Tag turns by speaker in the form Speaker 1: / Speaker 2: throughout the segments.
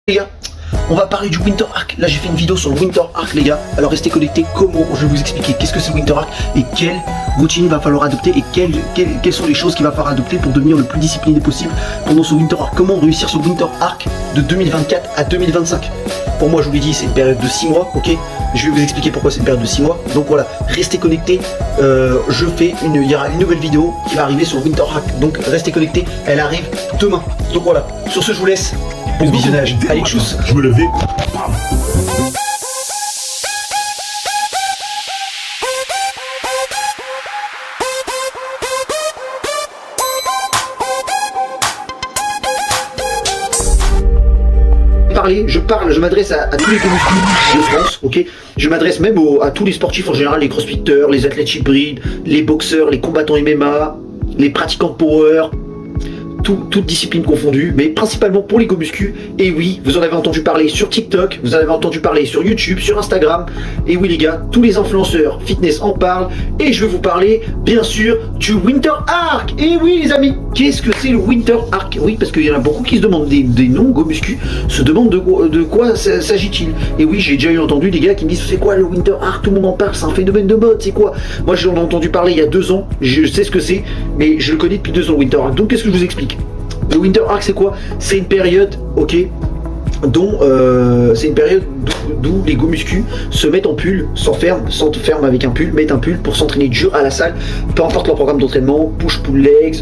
Speaker 1: Les gars, on va parler du Winter Arc. Là j'ai fait une vidéo sur le Winter Arc les gars. Alors restez connectés, comment je vais vous expliquer qu'est-ce que c'est le Winter Arc et quelle routine il va falloir adopter et quelles sont les choses qu'il va falloir adopter pour devenir le plus discipliné possible pendant ce Winter Arc. Comment réussir ce Winter Arc de 2024 à 2025. Pour moi je vous l'ai dit, c'est une période de 6 mois, ok. Je vais vous expliquer pourquoi c'est une période de 6 mois. Donc voilà, restez connectés. Il y aura une nouvelle vidéo qui va arriver sur le Winter Arc. Donc restez connectés, elle arrive demain. Donc voilà, sur ce je vous laisse. Bon visionnage, allez tchuss.
Speaker 2: Je me levais.
Speaker 1: Je m'adresse à tous les comédiens de France, ok. Je m'adresse même à tous les sportifs en général, les crossfitters, les athlètes hybrides, les boxeurs, les combattants MMA, les pratiquants de power, toutes disciplines confondues, mais principalement pour les go-muscu. Et oui, vous en avez entendu parler sur TikTok, vous en avez entendu parler sur YouTube, sur Instagram. Et oui les gars, tous les influenceurs fitness en parlent. Et je vais vous parler, bien sûr, du Winter Arc. Et oui les amis, qu'est-ce que c'est le Winter Arc? Oui, parce qu'il y en a beaucoup qui se demandent des noms go-muscu, se demandent de quoi s'agit-il. Et oui, j'ai déjà entendu des gars qui me disent c'est quoi le Winter Arc, tout le monde en parle, c'est un phénomène de mode, c'est quoi? Moi j'en ai entendu parler il y a 2 ans, je sais ce que c'est, mais je le connais depuis 2 ans le Winter Arc. Donc qu'est-ce que je vous explique? Le Winter Arc c'est quoi? C'est une période, ok, c'est une période d'où les go-muscu se mettent en pull, s'enferment avec un pull, mettent un pull pour s'entraîner dur à la salle, peu importe leur programme d'entraînement, push pull legs,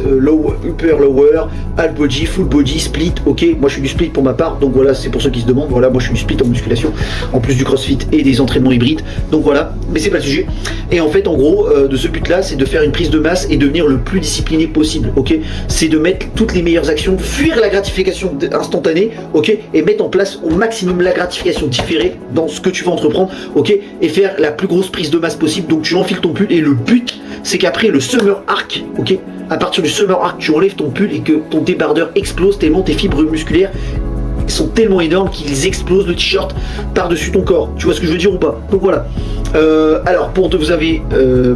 Speaker 1: upper lower, half body, full body, split, ok. Moi je suis du split pour ma part, donc voilà, c'est pour ceux qui se demandent, voilà, moi je suis du split en musculation, en plus du crossfit et des entraînements hybrides, donc voilà, mais c'est pas le sujet. Et en fait en gros, de ce but là, c'est de faire une prise de masse et devenir le plus discipliné possible, ok. C'est de mettre toutes les meilleures actions, fuir la gratification instantanée, ok, et mettre en place au maximum la gratification différée dans ce que tu vas entreprendre, ok, et faire la plus grosse prise de masse possible. Donc tu enfiles ton pull et le but c'est qu'après le Summer Arc, ok, à partir du Summer Arc tu enlèves ton pull et que ton débardeur explose tellement tes fibres musculaires sont tellement énormes qu'ils explosent le t-shirt par-dessus ton corps. Tu vois ce que je veux dire ou pas? Donc voilà. Alors vous avez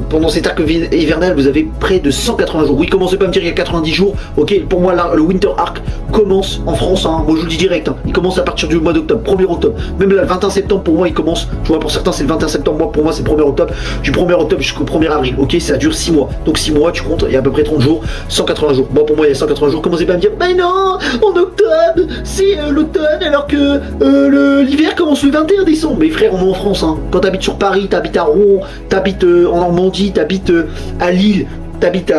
Speaker 1: pendant cet arc hivernal vous avez près de 180 jours. Oui, commencez pas à me dire il y a 90 jours. Ok, pour moi là, le Winter Arc commence en France, hein. Moi je vous le dis direct, hein. Il commence à partir du mois d'octobre, 1er octobre. Même là, le 21 septembre pour moi il commence. Tu vois, pour certains c'est le 21 septembre, moi pour moi c'est le 1er octobre. Du 1er octobre jusqu'au 1er avril. Ok, ça dure 6 mois. Donc 6 mois tu comptes, il y a à peu près 30 jours, 180 jours. Moi pour moi il y a 180 jours. Commencez pas à me dire mais non, en octobre c'est l'automne alors que l'hiver commence le 21 décembre. Mais frère, on est en France, hein. Quand t'habites sur Paris, t'habites à Rouen, t'habites en Normandie, t'habites à Lille, t'habites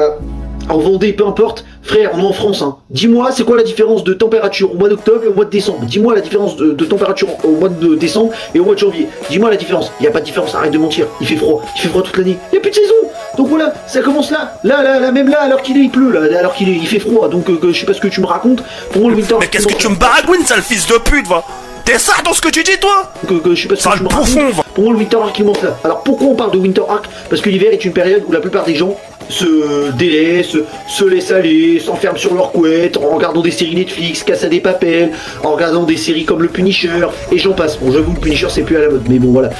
Speaker 1: en Vendée, peu importe, frère, on est en France, hein. Dis-moi, c'est quoi la différence de température au mois d'octobre et au mois de décembre? Dis-moi la différence de température au mois de décembre et au mois de janvier. Dis-moi la différence. Il n'y a pas de différence, arrête de mentir. Il fait froid toute l'année. Il n'y a plus de saison. Donc voilà, ça commence là. Là, même là, alors qu'il est, il pleut, là, alors qu'il est, il fait froid. Donc je sais pas ce que tu me racontes. Pour moi, le Winter.
Speaker 2: Mais qu'est-ce que tu me baragouines, sale fils de pute, va? T'es ça dans ce que tu dis, toi?
Speaker 1: Je sais pas ce que tu me racontes. Pour moi, le Winter Arc commence là. Alors pourquoi on parle de Winter Arc? Parce que l'hiver est une période où la plupart des gens se délaissent, se laissent aller, s'enferment sur leur couette, en regardant des séries Netflix, Casa de Papel, en regardant des séries comme le Punisher, et j'en passe. Bon, j'avoue, le Punisher c'est plus à la mode, mais bon voilà.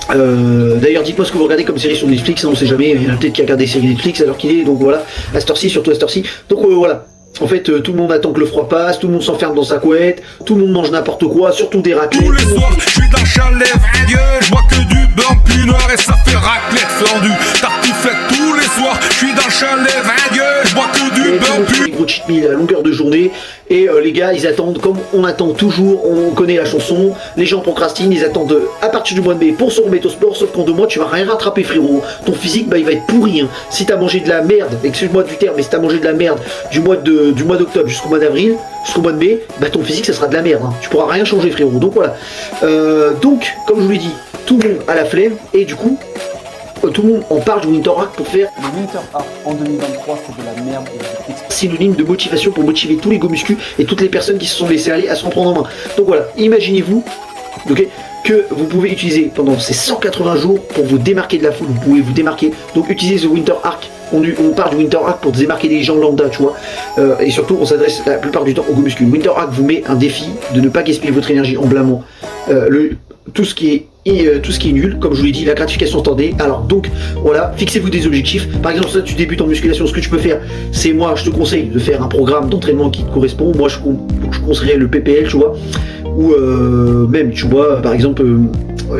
Speaker 1: D'ailleurs dites-moi ce que vous regardez comme série sur Netflix, hein, on sait jamais, il y en a peut-être qui regardent des séries Netflix alors qu'il est, donc voilà, à cette heure-ci, surtout à cette heure-ci. Donc voilà. En fait, tout le monde attend que le froid passe, tout le monde s'enferme dans sa couette, tout le monde mange n'importe quoi, surtout des raclettes.
Speaker 3: Tous les soirs, je suis dans le chalet, Dieu, je vois que du blanc puneur et ça fait raclette fendue. T'as tout fait tous les soirs, je suis dans le chalet, Dieu, je vois que du blanc puneur.
Speaker 1: Des gros cheat meals à longueur de journée, et les gars, ils attendent, comme on attend toujours, on connaît la chanson, les gens procrastinent, ils attendent à partir du mois de mai pour se remettre au sport, sauf qu'en 2 mois, tu vas rien rattraper, frérot. Ton physique, bah, il va être pourri, hein. Si t'as mangé de la merde, excuse-moi du terme, mais si t'as mangé de la merde du mois d'octobre jusqu'au mois d'avril, jusqu'au mois de mai, bah ton physique ça sera de la merde, hein. Tu pourras rien changer, frérot. Donc voilà. Donc comme je vous l'ai dit, tout le monde a la flemme et du coup tout le monde en parle du Winter Arc pour faire
Speaker 4: le Winter Arc en 2023, c'est de la merde et
Speaker 1: synonyme de motivation pour motiver tous les go muscu et toutes les personnes qui se sont laissées aller à se reprendre en main. Donc voilà, imaginez-vous, ok, que vous pouvez utiliser pendant ces 180 jours pour vous démarquer de la foule. Vous pouvez vous démarquer, donc utilisez ce Winter Arc. On parle du Winter Arc pour démarquer des gens lambda, tu vois, et surtout on s'adresse la plupart du temps au go muscu. Le Winter Arc vous met un défi de ne pas gaspiller votre énergie en blâmant tout ce qui est nul, comme je vous l'ai dit, la gratification instantanée. Alors donc voilà, fixez-vous des objectifs. Par exemple, si tu débutes en musculation, ce que tu peux faire, c'est moi je te conseille de faire un programme d'entraînement qui te correspond. Moi je conseillerais le PPL, tu vois, ou même tu vois, par exemple,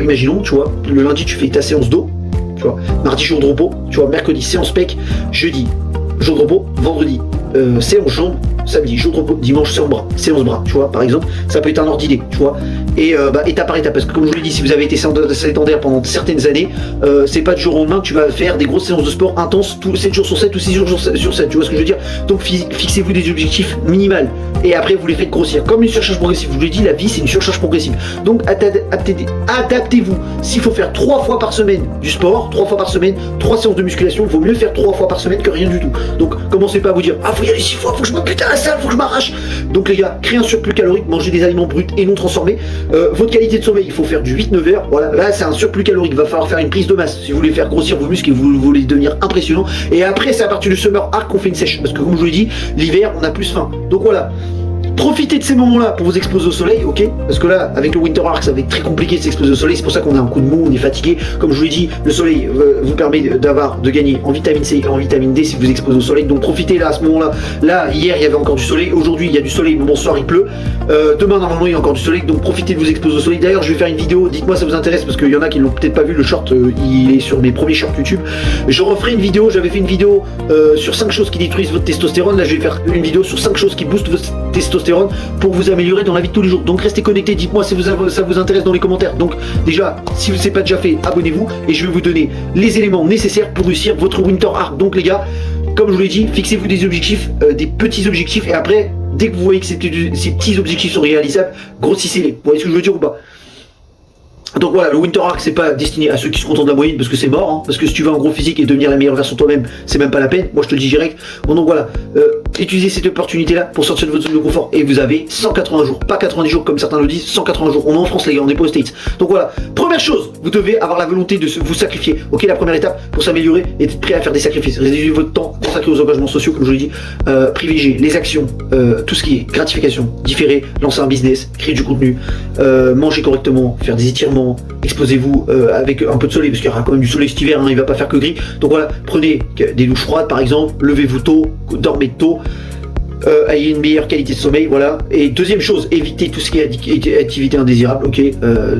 Speaker 1: imaginons, tu vois, le lundi tu fais ta séance d'eau, tu vois, mardi jour de repos, tu vois, mercredi séance pec, jeudi jour de repos, vendredi séance jambes, samedi jour de repos, dimanche séance bras, tu vois, par exemple, ça peut être un ordre d'idée, tu vois, et étape par étape, parce que comme je vous l'ai dit, si vous avez été sédentaire pendant certaines années, c'est pas du jour au lendemain que tu vas faire des grosses séances de sport intenses 7 jours sur 7 ou 6 jours sur 7, tu vois ce que je veux dire. Donc fixez-vous des objectifs minimales et après vous les faites grossir comme une surcharge progressive. Je vous l'ai dit, la vie c'est une surcharge progressive, donc adaptez-vous. S'il faut faire 3 fois par semaine du sport, 3 fois par semaine, 3 séances de musculation, il vaut mieux faire 3 fois par semaine que rien du tout. Donc commencez pas à vous dire ah faut y aller 6 fois, faut que je me pute à la salle, faut que je m'arrache. Donc les gars, créez un surplus calorique, mangez des aliments bruts et non transformés. Votre qualité de sommeil, il faut faire du 8-9 heures. Voilà, là c'est un surplus calorique, il va falloir faire une prise de masse si vous voulez faire grossir vos muscles et vous voulez devenir impressionnant. Et après c'est à partir du summer arc qu'on fait une sèche, parce que comme je vous l'ai dit, l'hiver on a plus faim. Donc voilà, profitez de ces moments-là pour vous exposer au soleil, ok? Parce que là, avec le Winter Arc, ça va être très compliqué de s'exposer au soleil. C'est pour ça qu'on a un coup de mou, on est fatigué. Comme je vous l'ai dit, le soleil vous permet de gagner en vitamine C et en vitamine D si vous exposez au soleil. Donc profitez là à ce moment-là. Là, hier, il y avait encore du soleil. Aujourd'hui, il y a du soleil. Mais bonsoir, il pleut. Demain, normalement, il y a encore du soleil. Donc profitez de vous exposer au soleil. D'ailleurs, je vais faire une vidéo. Dites-moi si ça vous intéresse, parce qu'il y en a qui l'ont peut-être pas vu. Le short, il est sur mes premiers shorts YouTube. Je referai une vidéo. J'avais fait une vidéo sur 5 choses qui détruisent votre testostérone. Là, je vais faire une vidéo sur 5 choses qui boostent votre testostérone pour vous améliorer dans la vie de tous les jours. Donc restez connectés, dites-moi si ça vous intéresse dans les commentaires. Donc déjà, si ce n'est pas déjà fait, abonnez-vous et je vais vous donner les éléments nécessaires pour réussir votre Winter Arc. Donc les gars, comme je vous l'ai dit, fixez-vous des objectifs, des petits objectifs, et après, dès que vous voyez que ces petits objectifs sont réalisables, grossissez-les. Vous voyez ce que je veux dire ou pas? Donc voilà, le Winter Arc c'est pas destiné à ceux qui se contentent de la moyenne, parce que c'est mort, hein, parce que si tu veux un gros physique et devenir la meilleure version de toi-même, c'est même pas la peine, moi je te le dis direct. Bon donc voilà, utilisez cette opportunité là pour sortir de votre zone de confort, et vous avez 180 jours, pas 90 jours comme certains le disent, 180 jours, on est en France les gars, on n'est pas aux States. Donc voilà, première chose, vous devez avoir la volonté de vous sacrifier, ok? La première étape pour s'améliorer et être prêt à faire des sacrifices, réduisez votre temps consacré aux engagements sociaux, comme je l'ai dit, privilégiez les actions, tout ce qui est gratification, différer, lancer un business, créer du contenu, manger correctement, faire des étirements, exposez-vous avec un peu de soleil, parce qu'il y aura quand même du soleil cet hiver, hein, il va pas faire que gris. Donc voilà, prenez des douches froides par exemple, levez-vous tôt, dormez tôt, ayez une meilleure qualité de sommeil, voilà. Et deuxième chose, évitez tout ce qui est activité indésirable, ok,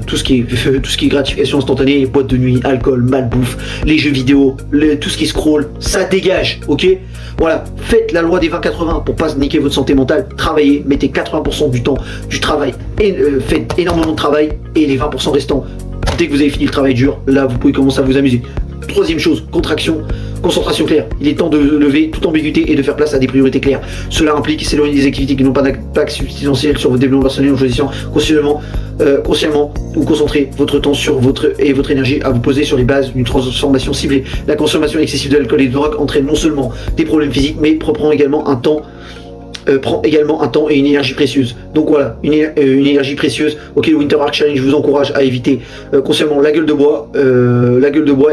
Speaker 1: tout ce qui est gratification instantanée, boîte de nuit, alcool, malbouffe, les jeux vidéo, tout ce qui est scroll, ça dégage, ok. Voilà, faites la loi des 20-80 pour pas niquer votre santé mentale, travaillez, mettez 80% du temps du travail, et faites énormément de travail, et les 20% restants, dès que vous avez fini le travail dur, là vous pouvez commencer à vous amuser. Troisième chose, concentration claire. Il est temps de lever toute ambiguïté et de faire place à des priorités claires. Cela implique s'éloigner des activités qui n'ont pas d'impact substantiel sur votre développement personnel en choisissant consciemment ou concentrer votre temps sur votre énergie à vous poser sur les bases d'une transformation ciblée. La consommation excessive de l'alcool et de drogue entraîne non seulement des problèmes physiques, mais prend également un temps et une énergie précieuse. Donc voilà, une énergie précieuse. Ok, le Winter Arc Challenge, je vous encourage à éviter consciemment la gueule de bois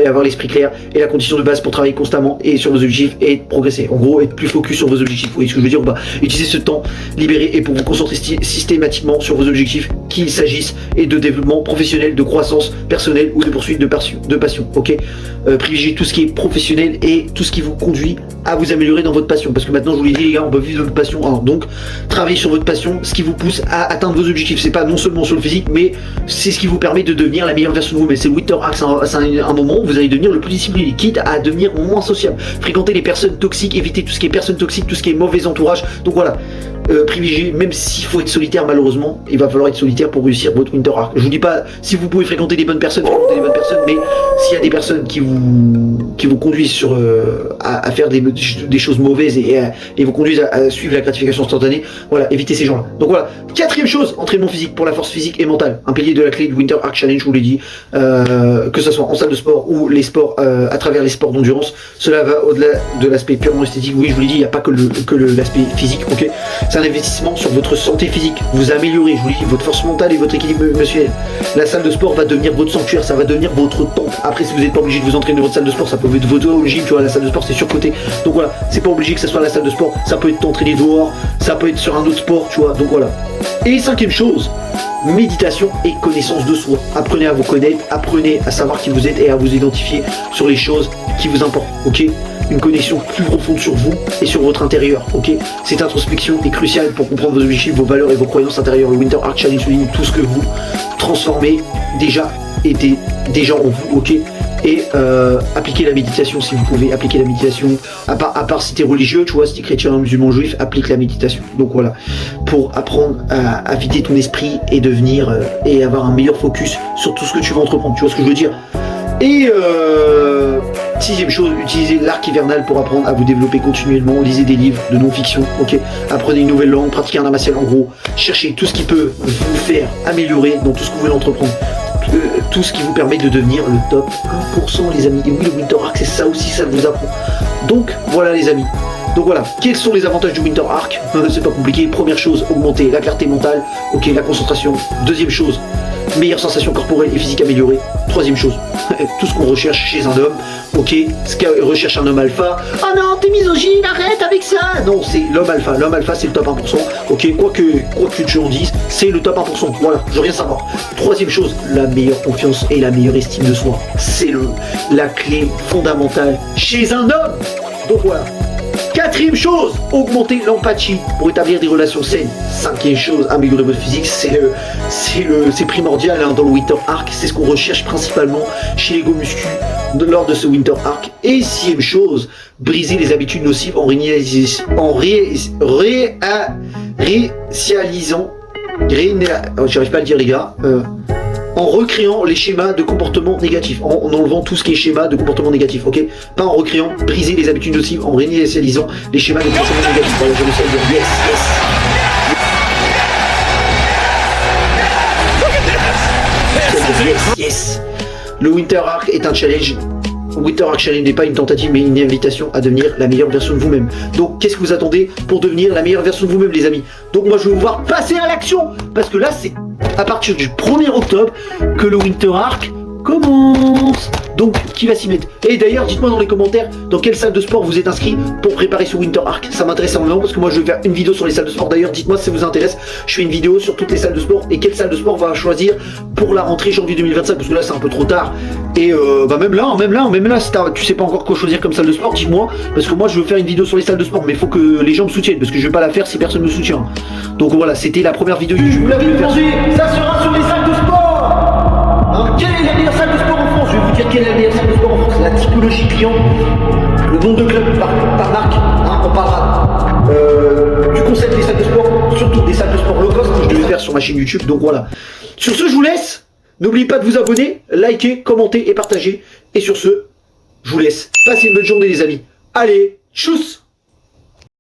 Speaker 1: et avoir l'esprit clair et la condition de base pour travailler constamment et sur vos objectifs et progresser. En gros, être plus focus sur vos objectifs. Vous voyez ce que je veux dire ou pas? Utilisez ce temps libéré et pour vous concentrer systématiquement sur vos objectifs, qu'il s'agisse et de développement professionnel, de croissance personnelle ou de poursuite de passion. Ok, privilégiez tout ce qui est professionnel et tout ce qui vous conduit à vous améliorer dans votre passion. Parce que maintenant, je vous l'ai dit les gars, on peut vivre de notre passion. Alors, donc, travaillez sur votre passion, ce qui vous pousse à atteindre vos objectifs. C'est pas non seulement sur le physique, mais c'est ce qui vous permet de devenir la meilleure version de vous. Mais c'est le Winter Arc, c'est un moment où vous allez devenir le plus discipliné, quitte à devenir moins sociable. Fréquentez les personnes toxiques, évitez tout ce qui est personnes toxiques, tout ce qui est mauvais entourage. Donc voilà. Privilégier, même s'il faut être solitaire, malheureusement, il va falloir être solitaire pour réussir votre Winter Arc. Je vous dis pas si vous pouvez fréquenter des bonnes personnes, mais s'il y a des personnes qui vous conduisent à faire des choses mauvaises et vous conduisent à suivre la gratification instantanée, voilà, évitez ces gens-là. Donc voilà, quatrième chose, entraînement physique pour la force physique et mentale. Un pilier de la clé du Winter Arc Challenge, je vous l'ai dit, que ce soit en salle de sport ou les sports à travers les sports d'endurance. Cela va au-delà de l'aspect purement esthétique. Oui, je vous l'ai dit, il n'y a pas que l'aspect physique, ok. C'est un investissement sur votre santé physique, vous améliorez, je vous dis, votre force mentale et votre équilibre émotionnel. La salle de sport va devenir votre sanctuaire, ça va devenir votre temple. Après, si vous n'êtes pas obligé de vous entraîner dans votre salle de sport, ça peut être votre gym, tu vois, la salle de sport c'est surcoté. Donc voilà, c'est pas obligé que ça soit la salle de sport, ça peut être t'entraîner dehors, ça peut être sur un autre sport, tu vois, donc voilà. Et cinquième chose, méditation et connaissance de soi. Apprenez à vous connaître, apprenez à savoir qui vous êtes et à vous identifier sur les choses qui vous importent, ok? Une connexion plus profonde sur vous et sur votre intérieur, ok? Cette introspection est cruciale pour comprendre vos objectifs, vos valeurs et vos croyances intérieures. Le Winter Arc Challenge souligne tout ce que vous transformez déjà en vous, ok? Et appliquez la méditation si vous pouvez, appliquer la méditation, à part si t'es religieux, tu vois, si t'es chrétien, musulman, juif, applique la méditation. Donc voilà, pour apprendre à vider ton esprit et devenir, et avoir un meilleur focus sur tout ce que tu vas entreprendre, tu vois ce que je veux dire. Et sixième chose, utilisez l'arc hivernal pour apprendre à vous développer continuellement. Lisez des livres de non-fiction, ok? Apprenez une nouvelle langue, pratiquez un art martial, en gros, cherchez tout ce qui peut vous faire améliorer dans tout ce que vous voulez entreprendre. Tout ce qui vous permet de devenir le top 1%, les amis. Et oui, le Winter Arc, c'est ça aussi, ça vous apprend. Donc voilà, les amis. Donc voilà, quels sont les avantages du Winter Arc? C'est pas compliqué. Première chose, augmenter la clarté mentale, ok, la concentration. Deuxième chose, meilleure sensation corporelle et physique améliorée. Troisième chose, tout ce qu'on recherche chez un homme, ok, ce que recherche un homme alpha. Ah non, t'es misogyne, arrête avec ça. Non, c'est l'homme alpha. L'homme alpha, c'est le top 1%, ok, quoi que tu en dises, c'est le top 1%. Voilà, je veux rien savoir. Troisième chose, la meilleure confiance et la meilleure estime de soi. C'est la clé fondamentale chez un homme. Donc voilà. Quatrième chose, augmenter l'empathie pour établir des relations saines. Cinquième chose, améliorer votre physique, c'est primordial hein, dans le Winter Arc. C'est ce qu'on recherche principalement chez les Go Muscu lors de ce Winter Arc. Et sixième chose, briser les habitudes nocives en j'arrive pas à le dire les gars, en recréant les schémas de comportement négatif, en enlevant tout ce qui est schéma de comportement négatif, ok? Pas en recréant, briser les habitudes nocives en réinitialisant les schémas de comportement négatif. Voilà, je le sais dire. Yes. Le Winter Arc est un challenge. Winter Arc Challenge n'est pas une tentative mais une invitation à devenir la meilleure version de vous-même. Donc qu'est-ce que vous attendez pour devenir la meilleure version de vous-même, les amis? Donc moi je vais vous voir passer à l'action, parce que là c'est à partir du 1er octobre que le Winter Arc commence. Donc qui va s'y mettre? Et d'ailleurs dites-moi dans les commentaires dans quelle salle de sport vous êtes inscrit pour préparer ce Winter Arc. Ça m'intéresse énormément parce que moi je vais faire une vidéo sur les salles de sport. D'ailleurs dites-moi si ça vous intéresse, je fais une vidéo sur toutes les salles de sport et quelle salle de sport va choisir pour la rentrée janvier 2025, parce que là c'est un peu trop tard. Et même là si tu sais pas encore quoi choisir comme salle de sport, dis-moi, parce que moi je veux faire une vidéo sur les salles de sport, mais il faut que les gens me soutiennent, parce que je vais pas la faire si personne me soutient. Donc voilà, c'était la première vidéo YouTube. Vous l'avez entendu, ça sera sur les salles de sport. Hein, quelle est la meilleure salle de sport en France? Je vais vous dire quelle est la meilleure salle de sport en France. La typologie client, le nombre de clubs par marque, hein, on parlera du concept des salles de sport, surtout des salles de sport low cost que je devais faire sur ma chaîne YouTube. Donc voilà. Sur ce, je vous laisse. N'oubliez pas de vous abonner, liker, commenter et partager. Et sur ce, je vous laisse. Passez une bonne journée les amis. Allez, tchuss!